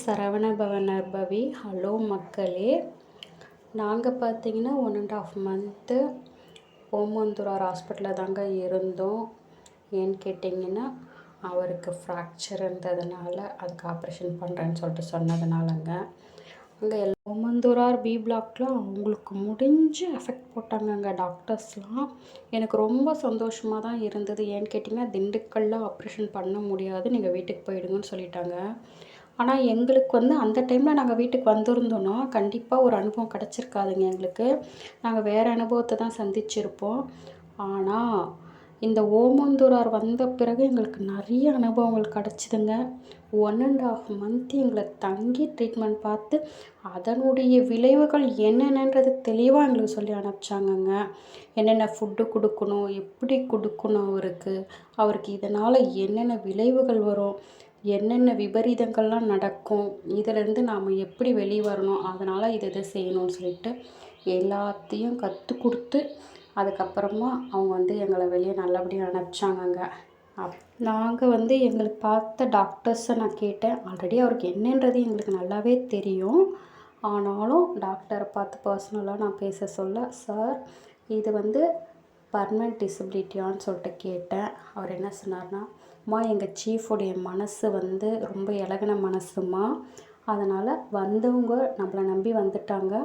Saravanabhava நர்பவி. Hello மக்களே, நாங்கள் பார்த்தீங்கன்னா 1.5 மந்த்து ஓமந்தூரார் ஹாஸ்பிட்டலில் தாங்க இருந்தோம். ஏன்னு கேட்டிங்கன்னா, அவருக்கு ஃப்ராக்சர் இருந்ததுனால அதுக்கு ஆப்ரேஷன் பண்ணுறேன்னு சொல்லிட்டு சொன்னதுனாலங்க. அங்கே ஓமந்தூரார் பி பிளாக்ல அவங்களுக்கு முடிஞ்சு எஃபெக்ட் போட்டாங்கங்க டாக்டர்ஸ்லாம். எனக்கு ரொம்ப சந்தோஷமாக தான் இருந்தது. ஏன்னு கேட்டிங்கன்னா, திண்டுக்கல்ல ஆப்ரேஷன் பண்ண முடியாது, நீங்கள் வீட்டுக்கு போயிடுங்கன்னு சொல்லிட்டாங்க. ஆனால் எங்களுக்கு அந்த டைமில் நாங்கள் வீட்டுக்கு வந்திருந்தோன்னா கண்டிப்பாக ஒரு அனுபவம் கிடச்சிருக்காதுங்க எங்களுக்கு. நாங்கள் வேறு அனுபவத்தை தான் சந்திச்சிருப்போம். ஆனால் இந்த ஓமந்தூரார் வந்த பிறகு எங்களுக்கு நிறைய அனுபவங்கள் கிடச்சிதுங்க. 1.5 மந்த் எங்களை தங்கி ட்ரீட்மெண்ட் பார்த்து அதனுடைய விளைவுகள் என்னென்னன்றது தெளிவாக எங்களுக்கு சொல்லி அனுப்பிச்சாங்கங்க. என்னென்ன ஃபுட்டு கொடுக்கணும், எப்படி கொடுக்கணும், அவருக்கு இதனால் என்னென்ன விளைவுகள் வரும், என்னென்ன விபரீதங்கள்லாம் நடக்கும், இதிலேருந்து நாம் எப்படி வெளியே வரணும், அதனால் இதை செய்யணும்னு சொல்லிட்டு எல்லாத்தையும் கற்றுக் கொடுத்து அதுக்கப்புறமா அவங்க எங்களை வெளியே நல்லபடியாக அனுப்பிச்சாங்கங்க. நாங்கள் எங்களுக்கு பார்த்த டாக்டர்ஸை நான் கேட்டேன். ஆல்ரெடி அவருக்கு என்னன்றது எங்களுக்கு நல்லாவே தெரியும். ஆனாலும் டாக்டரை பார்த்து பர்சனலாக நான் பேச சொல்ல, சார் இது பர்மனெண்ட் டிசபிலிட்டியான்னு சொல்லிட்டு கேட்டேன். அவர் என்ன சொன்னார்னா, அம்மா எங்கள் சீஃபுடைய மனசு ரொம்ப இலகின மனசுமா, அதனால் வந்தவங்க நம்மளை நம்பி வந்துட்டாங்க,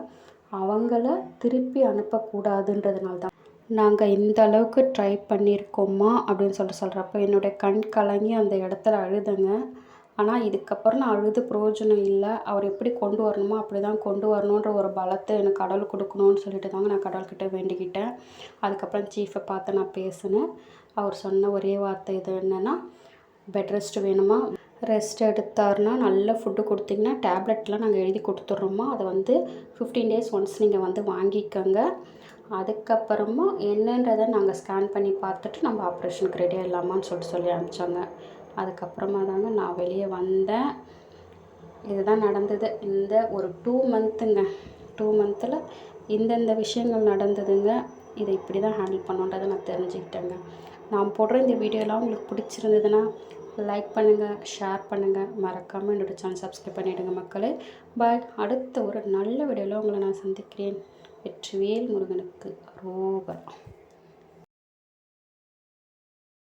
அவங்கள திருப்பி அனுப்பக்கூடாதுன்றதுனால தான் நாங்கள் இந்த அளவுக்கு ட்ரை பண்ணியிருக்கோம்மா அப்படின்னு சொல்கிறப்ப என்னுடைய கண் கலங்கி அந்த இடத்துல அழுதங்க. ஆனால் இதுக்கப்புறம் நான் அழுது பிரயோஜனம் இல்லை. அவர் எப்படி கொண்டு வரணுமோ அப்படி தான் கொண்டு வரணுன்ற ஒரு பலத்தை எனக்கு கடவுள் கொடுக்கணும்னு சொல்லிட்டு தாங்க நான் கடவுள்கிட்ட வேண்டிக்கிட்டேன். அதுக்கப்புறம் சீஃபை பார்த்து நான் பேசினேன். அவர் சொன்ன ஒரே வார்த்தை இது என்னென்னா, பெட் ரெஸ்ட் வேணுமா, ரெஸ்ட் எடுத்தார்னா நல்ல ஃபுட்டு கொடுத்தீங்கன்னா டேப்லெட்லாம் நாங்கள் எழுதி கொடுத்துட்றோமா, அதை 15 days ஒன்ஸ் நீங்கள் வாங்கிக்கோங்க. அதுக்கப்புறமா என்னன்றதை நாங்கள் ஸ்கேன் பண்ணி பார்த்துட்டு நம்ம ஆப்ரேஷனுக்கு ரெடியாக இல்லாமான்னு சொல்லி அனுப்பிச்சாங்க. அதுக்கப்புறமா தாங்க நான் வெளியே வந்தேன். இதுதான் நடந்தது. இந்த ஒரு 2 மந்த்துங்க. 2 மந்த்தில் இந்தந்த விஷயங்கள் நடந்ததுங்க. இதை இப்படி தான் ஹேண்டில் பண்ணுன்றதை நான் தெரிஞ்சுக்கிட்டேங்க. நான் போடுற இந்த வீடியோலாம் உங்களுக்கு பிடிச்சிருந்ததுன்னா லைக் பண்ணுங்கள், ஷேர் பண்ணுங்கள், மறக்காமல் என்னோடய சேனல் சப்ஸ்கிரைப் பண்ணிவிடுங்க மக்களே. பாய். அடுத்த ஒரு நல்ல வீடியோவில் உங்களை நான் சந்திக்கிறேன். வெற்றிவேல் முருகனுக்கு அரோகரா.